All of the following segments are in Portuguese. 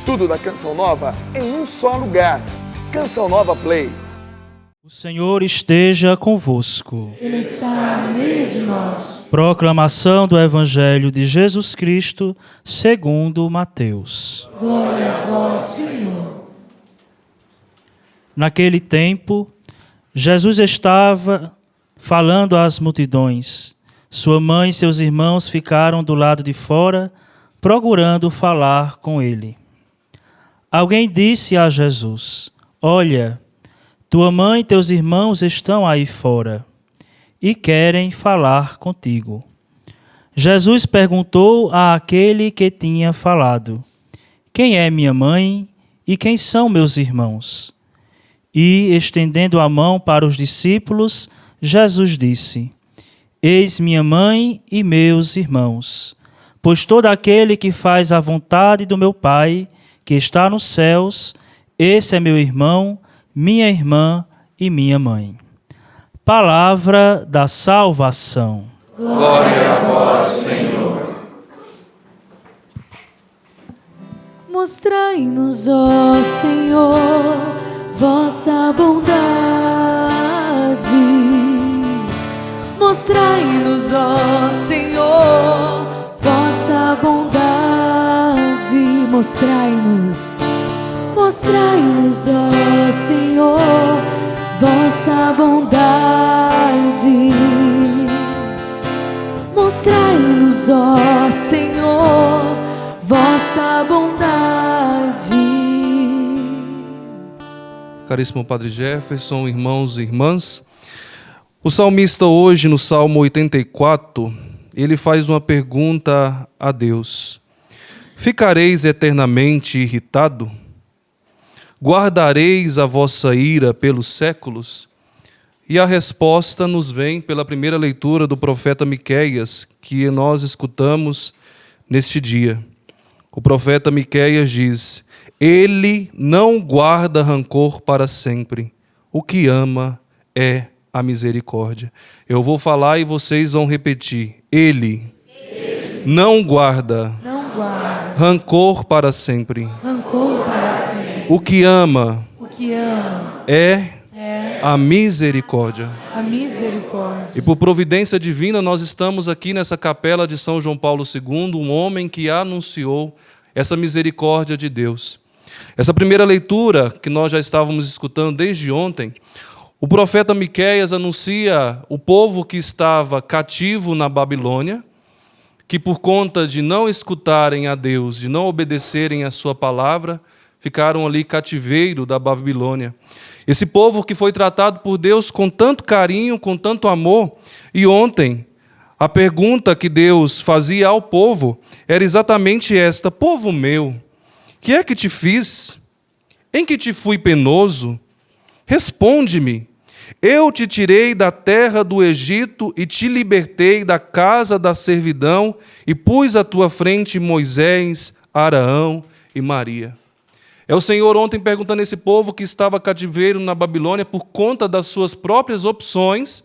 Tudo da Canção Nova em um só lugar. Canção Nova Play. O Senhor esteja convosco. Ele está no meio de nós. Proclamação do Evangelho de Jesus Cristo, segundo Mateus. Glória a vós, Senhor. Naquele tempo, Jesus estava falando às multidões. Sua mãe e seus irmãos ficaram do lado de fora, procurando falar com ele. Alguém disse a Jesus: Olha, tua mãe e teus irmãos estão aí fora e querem falar contigo. Jesus perguntou àquele que tinha falado: Quem é minha mãe e quem são meus irmãos? E, estendendo a mão para os discípulos, Jesus disse: Eis minha mãe e meus irmãos, pois todo aquele que faz a vontade do meu Pai, que está nos céus, esse é meu irmão, minha irmã e minha mãe. Palavra da salvação. Glória a vós, Senhor. Mostrai-nos, ó Senhor, vossa bondade. Mostrai-nos, ó Senhor, vossa bondade. Mostrai-nos, mostrai-nos, ó Senhor, vossa bondade. Mostrai-nos, ó Senhor, vossa bondade. Caríssimo Padre Jefferson, irmãos e irmãs, o salmista hoje, no Salmo 84, ele faz uma pergunta a Deus: Ficareis eternamente irritado? Guardareis a vossa ira pelos séculos? E a resposta nos vem pela primeira leitura do profeta Miqueias, que nós escutamos neste dia. O profeta Miqueias diz: Ele não guarda rancor para sempre, o que ama é a misericórdia. Eu vou falar e vocês vão repetir. Ele não guarda rancor para sempre. Rancor para sempre. O que ama é a misericórdia. A misericórdia. E por providência divina, nós estamos aqui nessa capela de São João Paulo II, um homem que anunciou essa misericórdia de Deus. Essa primeira leitura que nós já estávamos escutando desde ontem, o profeta Miqueias anuncia o povo que estava cativo na Babilônia, que por conta de não escutarem a Deus, de não obedecerem a sua palavra, ficaram ali cativeiro da Babilônia. Esse povo que foi tratado por Deus com tanto carinho, com tanto amor. E ontem, a pergunta que Deus fazia ao povo era exatamente esta: Povo meu, que é que te fiz? Em que te fui penoso? Responde-me. Eu te tirei da terra do Egito e te libertei da casa da servidão e pus à tua frente Moisés, Araão e Maria. É o Senhor ontem perguntando a esse povo que estava cativeiro na Babilônia por conta das suas próprias opções,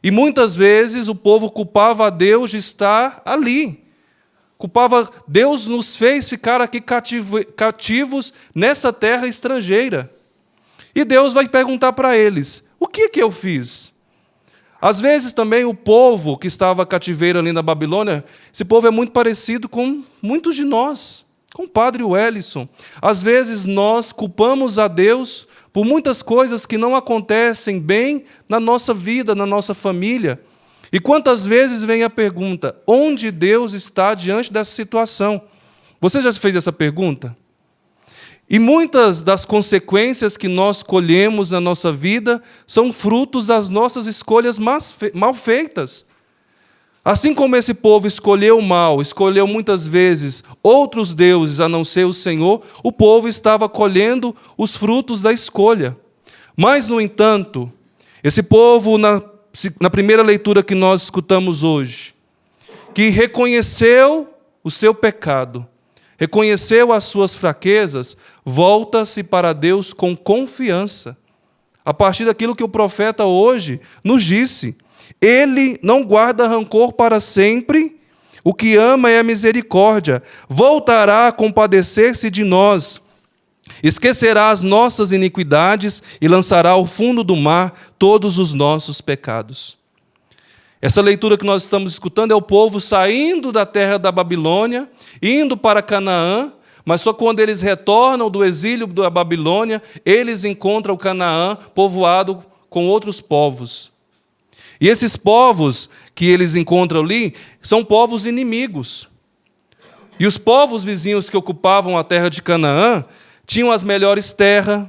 e muitas vezes o povo culpava a Deus de estar ali. Culpava, Deus nos fez ficar aqui cativos nessa terra estrangeira. E Deus vai perguntar para eles: o que eu fiz? Às vezes também o povo que estava cativeiro ali na Babilônia, esse povo é muito parecido com muitos de nós, com o Padre Wellison. Às vezes nós culpamos a Deus por muitas coisas que não acontecem bem na nossa vida, na nossa família. E quantas vezes vem a pergunta: onde Deus está diante dessa situação? Você já fez essa pergunta? E muitas das consequências que nós colhemos na nossa vida são frutos das nossas escolhas mal feitas. Assim como esse povo escolheu o mal, escolheu muitas vezes outros deuses a não ser o Senhor, o povo estava colhendo os frutos da escolha. Mas, no entanto, esse povo, na primeira leitura que nós escutamos hoje, que reconheceu o seu pecado, reconheceu as suas fraquezas, volta-se para Deus com confiança. A partir daquilo que o profeta hoje nos disse: Ele não guarda rancor para sempre, o que ama é a misericórdia, voltará a compadecer-se de nós, esquecerá as nossas iniquidades e lançará ao fundo do mar todos os nossos pecados. Essa leitura que nós estamos escutando é o povo saindo da terra da Babilônia, indo para Canaã, mas só quando eles retornam do exílio da Babilônia, eles encontram o Canaã povoado com outros povos. E esses povos que eles encontram ali são povos inimigos. E os povos vizinhos que ocupavam a terra de Canaã tinham as melhores terras,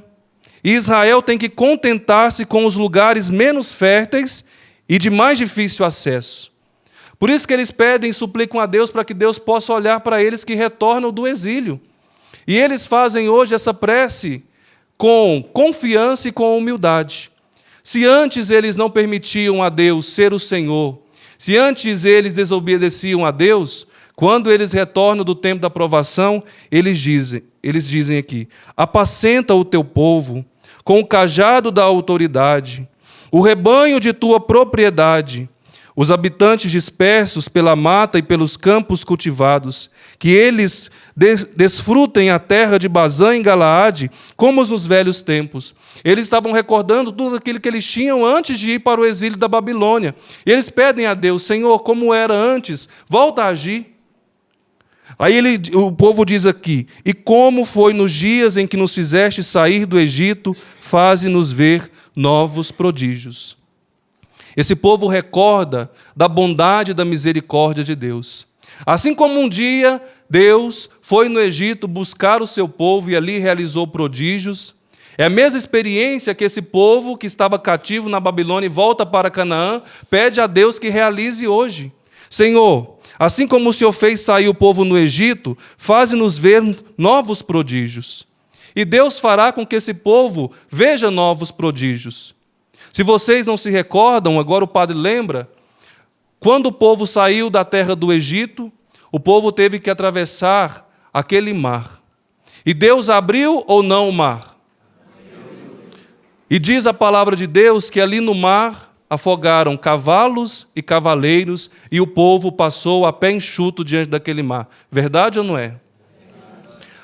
e Israel tem que contentar-se com os lugares menos férteis e de mais difícil acesso. Por isso que eles pedem e suplicam a Deus para que Deus possa olhar para eles que retornam do exílio. E eles fazem hoje essa prece com confiança e com humildade. Se antes eles não permitiam a Deus ser o Senhor, se antes eles desobedeciam a Deus, quando eles retornam do tempo da provação, eles dizem aqui: apacenta o teu povo com o cajado da autoridade, o rebanho de tua propriedade, os habitantes dispersos pela mata e pelos campos cultivados, que eles desfrutem a terra de Bazã em Galaade, como nos velhos tempos. Eles estavam recordando tudo aquilo que eles tinham antes de ir para o exílio da Babilônia. E eles pedem a Deus: Senhor, como era antes, volta a agir. Aí o povo diz aqui: e como foi nos dias em que nos fizeste sair do Egito, faze-nos ver novos prodígios. Esse povo recorda da bondade e da misericórdia de Deus. Assim como um dia Deus foi no Egito buscar o seu povo e ali realizou prodígios, é a mesma experiência que esse povo que estava cativo na Babilônia e volta para Canaã, pede a Deus que realize hoje. Senhor, assim como o Senhor fez sair o povo no Egito, faze-nos ver novos prodígios. E Deus fará com que esse povo veja novos prodígios. Se vocês não se recordam, agora o padre lembra, quando o povo saiu da terra do Egito, o povo teve que atravessar aquele mar. E Deus abriu ou não o mar? E diz a palavra de Deus que ali no mar afogaram cavalos e cavaleiros e o povo passou a pé enxuto diante daquele mar. Verdade ou não é?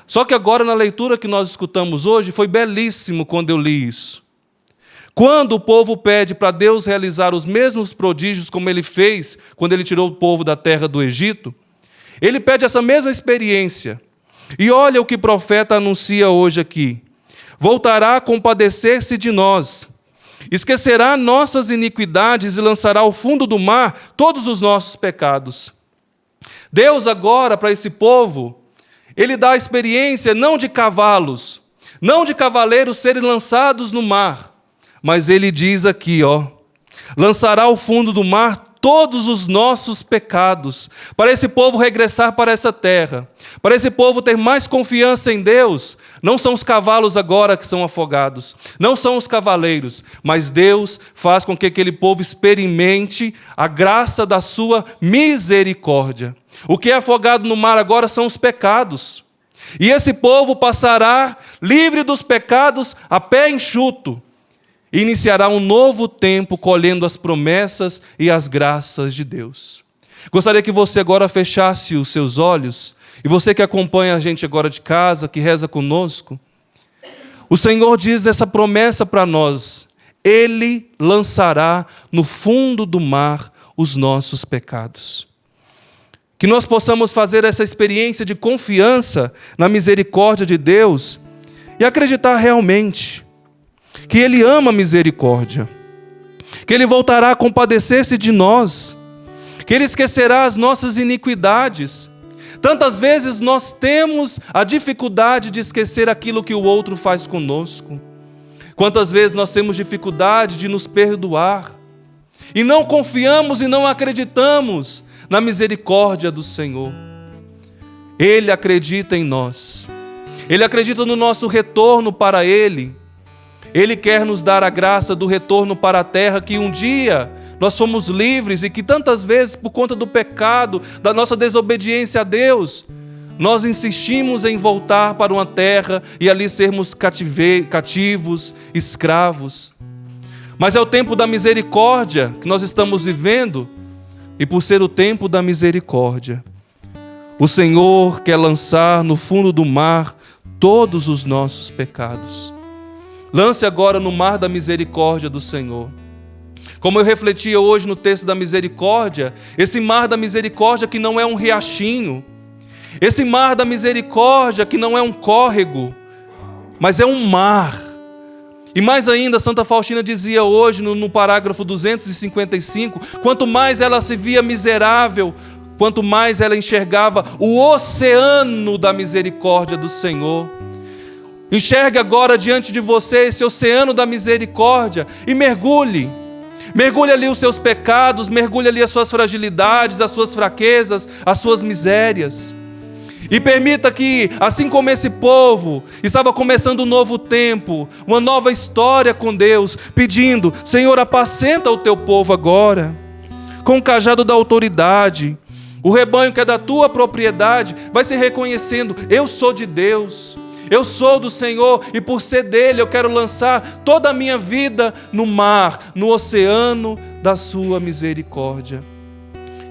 Só que agora na leitura que nós escutamos hoje foi belíssimo quando eu li isso. Quando o povo pede para Deus realizar os mesmos prodígios como ele fez quando ele tirou o povo da terra do Egito, ele pede essa mesma experiência. E olha o que o profeta anuncia hoje aqui: voltará a compadecer-se de nós, esquecerá nossas iniquidades e lançará ao fundo do mar todos os nossos pecados. Deus agora, para esse povo, ele dá a experiência não de cavalos, não de cavaleiros serem lançados no mar, mas ele diz aqui, lançará ao fundo do mar todos os nossos pecados, para esse povo regressar para essa terra, para esse povo ter mais confiança em Deus. Não são os cavalos agora que são afogados, não são os cavaleiros, mas Deus faz com que aquele povo experimente a graça da sua misericórdia. O que é afogado no mar agora são os pecados, e esse povo passará livre dos pecados a pé enxuto, e iniciará um novo tempo colhendo as promessas e as graças de Deus. Gostaria que você agora fechasse os seus olhos, e você que acompanha a gente agora de casa, que reza conosco, o Senhor diz essa promessa para nós: Ele lançará no fundo do mar os nossos pecados. Que nós possamos fazer essa experiência de confiança na misericórdia de Deus e acreditar realmente que Ele ama a misericórdia, que Ele voltará a compadecer-se de nós, que Ele esquecerá as nossas iniquidades. Tantas vezes nós temos a dificuldade de esquecer aquilo que o outro faz conosco. Quantas vezes nós temos dificuldade de nos perdoar e não confiamos e não acreditamos na misericórdia do Senhor. Ele acredita em nós, Ele acredita no nosso retorno para Ele. Ele quer nos dar a graça do retorno para a terra que um dia nós fomos livres e que tantas vezes, por conta do pecado, da nossa desobediência a Deus, nós insistimos em voltar para uma terra e ali sermos cativos, escravos. Mas é o tempo da misericórdia que nós estamos vivendo, e por ser o tempo da misericórdia, O Senhor quer lançar no fundo do mar todos os nossos pecados. Lance agora no mar da misericórdia do Senhor. Como eu refletia hoje no texto da misericórdia, esse mar da misericórdia que não é um riachinho, esse mar da misericórdia que não é um córrego, mas é um mar. E mais ainda, Santa Faustina dizia hoje no parágrafo 255, quanto mais ela se via miserável, quanto mais ela enxergava o oceano da misericórdia do Senhor. Enxergue agora diante de você esse oceano da misericórdia e mergulhe. Mergulhe ali os seus pecados, mergulhe ali as suas fragilidades, as suas fraquezas, as suas misérias. E permita que, assim como esse povo estava começando um novo tempo, uma nova história com Deus, pedindo: Senhor, apacenta o teu povo agora, com o cajado da autoridade. O rebanho que é da tua propriedade vai se reconhecendo: eu sou de Deus, eu sou do Senhor, e por ser dele eu quero lançar toda a minha vida no mar, no oceano da sua misericórdia.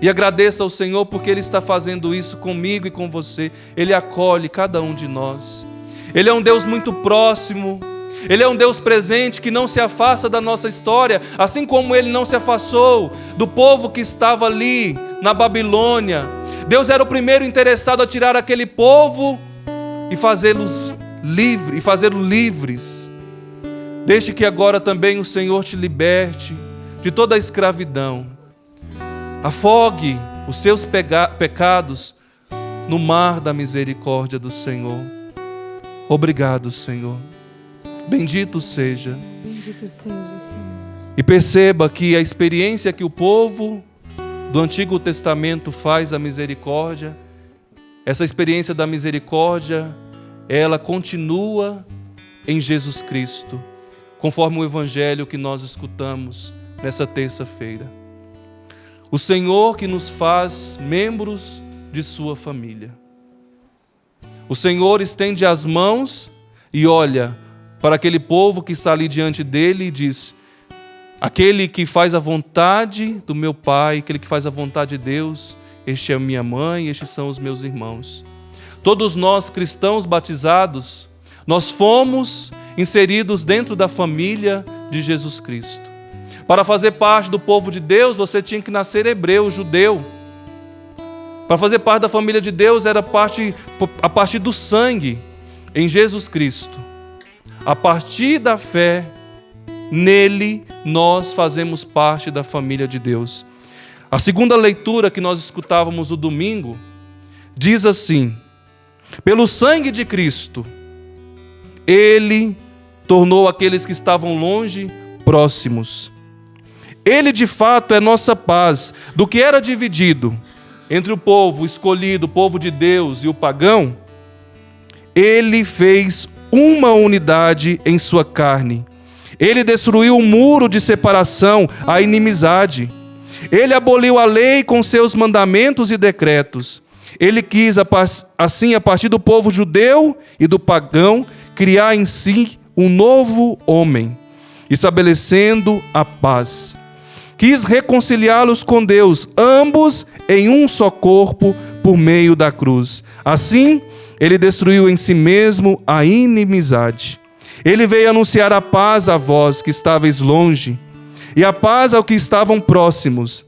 E agradeça ao Senhor porque Ele está fazendo isso comigo e com você. Ele acolhe cada um de nós. Ele é um Deus muito próximo. Ele é um Deus presente que não se afasta da nossa história, assim como Ele não se afastou do povo que estava ali na Babilônia. Deus era o primeiro interessado a tirar aquele povo e fazê-los livres. Deixe que agora também o Senhor te liberte de toda a escravidão. Afogue os seus pecados no mar da misericórdia do Senhor. Obrigado, Senhor. Bendito seja. Bendito seja, Senhor. E perceba que a experiência que o povo do Antigo Testamento faz a misericórdia, essa experiência da misericórdia, ela continua em Jesus Cristo, conforme o Evangelho que nós escutamos nessa terça-feira. O Senhor que nos faz membros de sua família. O Senhor estende as mãos e olha para aquele povo que está ali diante dele e diz: aquele que faz a vontade do meu Pai, aquele que faz a vontade de Deus, este é a minha mãe, estes são os meus irmãos. Todos nós cristãos batizados, nós fomos inseridos dentro da família de Jesus Cristo. Para fazer parte do povo de Deus, você tinha que nascer hebreu, judeu. Para fazer parte da família de Deus, era a partir do sangue em Jesus Cristo. A partir da fé nele, nós fazemos parte da família de Deus. A segunda leitura que nós escutávamos no domingo diz assim: pelo sangue de Cristo, ele tornou aqueles que estavam longe próximos. Ele de fato é nossa paz. Do que era dividido entre o povo escolhido, o povo de Deus, e o pagão, ele fez uma unidade em sua carne. Ele destruiu o muro de separação, a inimizade. Ele aboliu a lei com seus mandamentos e decretos. Ele quis, assim, a partir do povo judeu e do pagão, criar em si um novo homem, estabelecendo a paz. Quis reconciliá-los com Deus, ambos em um só corpo, por meio da cruz. Assim, ele destruiu em si mesmo a inimizade. Ele veio anunciar a paz a vós que estáveis longe, e a paz ao que estavam próximos.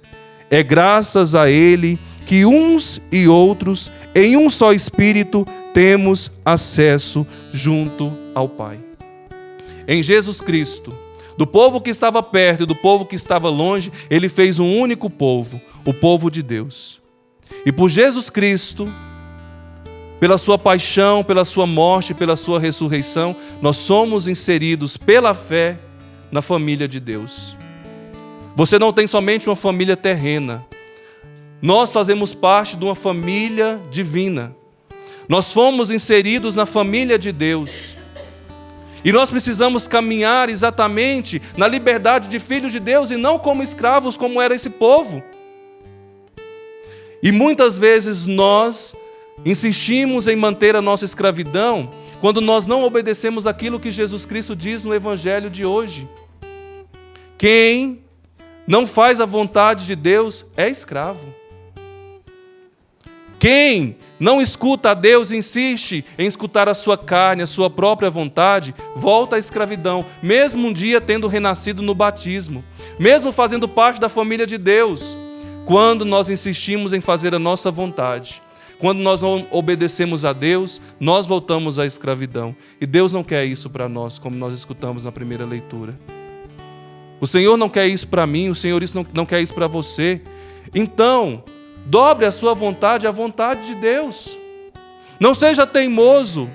É graças a ele que uns e outros, em um só Espírito, temos acesso junto ao Pai. Em Jesus Cristo, do povo que estava perto e do povo que estava longe, ele fez um único povo, o povo de Deus. E por Jesus Cristo, pela sua paixão, pela sua morte, pela sua ressurreição, nós somos inseridos pela fé na família de Deus. Você não tem somente uma família terrena. Nós fazemos parte de uma família divina. Nós fomos inseridos na família de Deus. E nós precisamos caminhar exatamente na liberdade de filhos de Deus e não como escravos, como era esse povo. E muitas vezes nós insistimos em manter a nossa escravidão quando nós não obedecemos aquilo que Jesus Cristo diz no Evangelho de hoje. Quem não faz a vontade de Deus é escravo. Quem não escuta a Deus e insiste em escutar a sua carne, a sua própria vontade, volta à escravidão, mesmo um dia tendo renascido no batismo, mesmo fazendo parte da família de Deus. Quando nós insistimos em fazer a nossa vontade, quando nós não obedecemos a Deus, nós voltamos à escravidão. E Deus não quer isso para nós, como nós escutamos na primeira leitura. O Senhor não quer isso para mim, o Senhor não quer isso para você. Então, dobre a sua vontade à vontade de Deus. Não seja teimoso.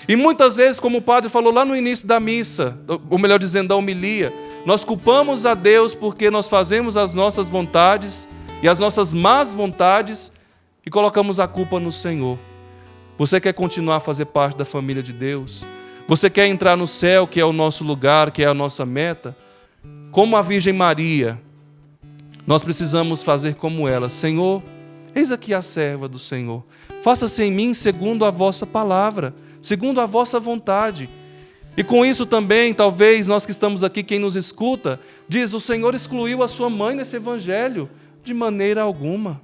E muitas vezes, como o padre falou lá no início da missa, ou melhor dizendo, da homilia, nós culpamos a Deus porque nós fazemos as nossas vontades e as nossas más vontades e colocamos a culpa no Senhor. Você quer continuar a fazer parte da família de Deus? Você quer entrar no céu, que é o nosso lugar, que é a nossa meta? Como a Virgem Maria, nós precisamos fazer como ela. Senhor, eis aqui a serva do Senhor. Faça-se em mim segundo a vossa palavra, segundo a vossa vontade. E com isso também, talvez nós que estamos aqui, quem nos escuta, diz: o Senhor excluiu a sua mãe nesse evangelho. De maneira alguma.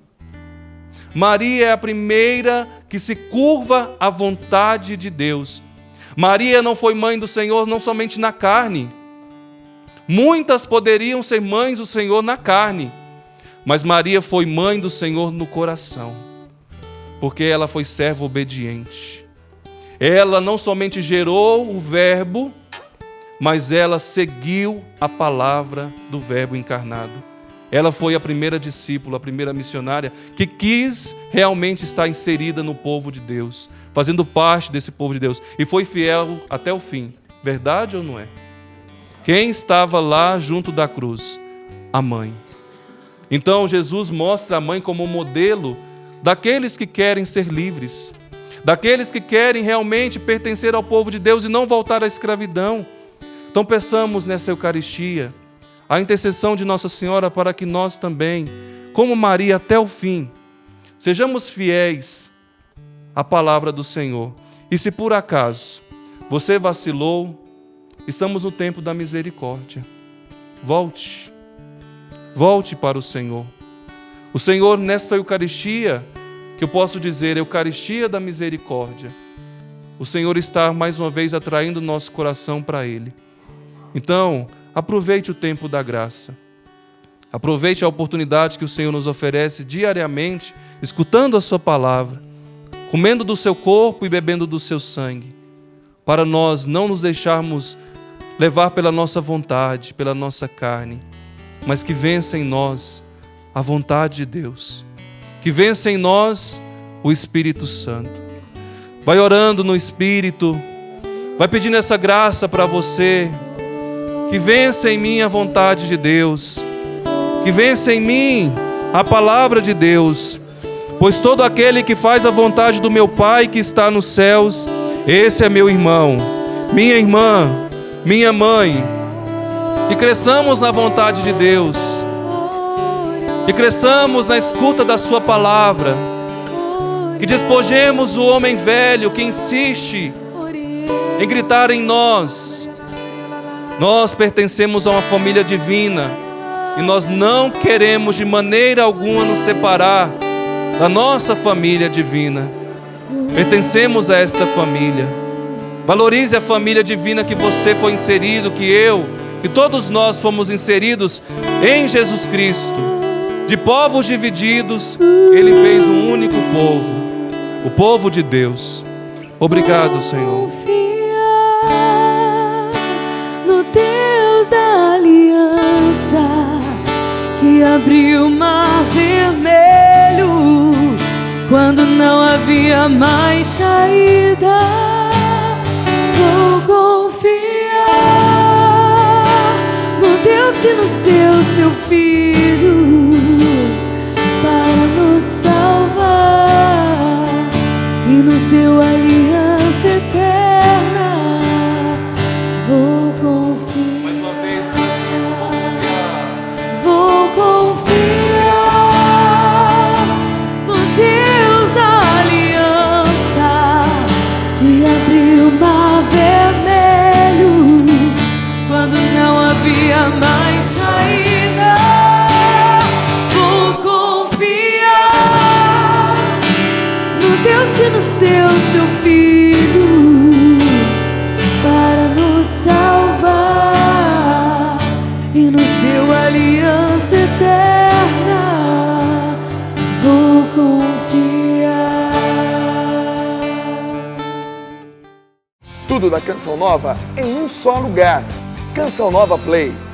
Maria é a primeira que se curva à vontade de Deus. Maria não foi mãe do Senhor não somente na carne. Muitas poderiam ser mães do Senhor na carne, mas Maria foi mãe do Senhor no coração, porque ela foi serva obediente. Ela não somente gerou o Verbo, mas ela seguiu a palavra do Verbo encarnado. Ela foi a primeira discípula, a primeira missionária que quis realmente estar inserida no povo de Deus, fazendo parte desse povo de Deus, e foi fiel até o fim. Verdade ou não é? Quem estava lá junto da cruz? A mãe. Então Jesus mostra a mãe como modelo daqueles que querem ser livres, daqueles que querem realmente pertencer ao povo de Deus e não voltar à escravidão. Então peçamos nessa Eucaristia a intercessão de Nossa Senhora para que nós também, como Maria até o fim, sejamos fiéis à palavra do Senhor. E se por acaso você vacilou, estamos no tempo da misericórdia. Volte para o Senhor. O Senhor, nesta Eucaristia, que eu posso dizer, Eucaristia da misericórdia, o Senhor está mais uma vez atraindo nosso coração para Ele. Então, aproveite o tempo da graça. Aproveite a oportunidade que o Senhor nos oferece diariamente, escutando a sua palavra, comendo do seu corpo e bebendo do seu sangue, para nós não nos deixarmos levar pela nossa vontade, pela nossa carne, mas que vença em nós a vontade de Deus, que vença em nós o Espírito Santo. Vai orando no Espírito, vai pedindo essa graça para você, que vença em mim a vontade de Deus, que vença em mim a palavra de Deus, pois todo aquele que faz a vontade do meu Pai que está nos céus, esse é meu irmão, minha irmã, minha mãe. E cresçamos na vontade de Deus, e cresçamos na escuta da sua palavra, que despojemos o homem velho que insiste em gritar em nós. Nós pertencemos a uma família divina e nós não queremos de maneira alguma nos separar da nossa família divina. Pertencemos a esta família. Valorize a família divina que você foi inserido, que todos nós fomos inseridos em Jesus Cristo. De povos divididos, Ele fez um único povo, o povo de Deus. Obrigado, Senhor. No Deus da aliança, que abriu o mar vermelho quando não havia mais saída. Vou confiar no Deus que nos deu seu Filho para nos salvar e nos deu aliança eterna. Vou confiar. Mais uma vez, cante isso, Vou confiar no Deus da aliança, que aliança eterna vou confiar. Tudo da Canção Nova em um só lugar. Canção Nova Play.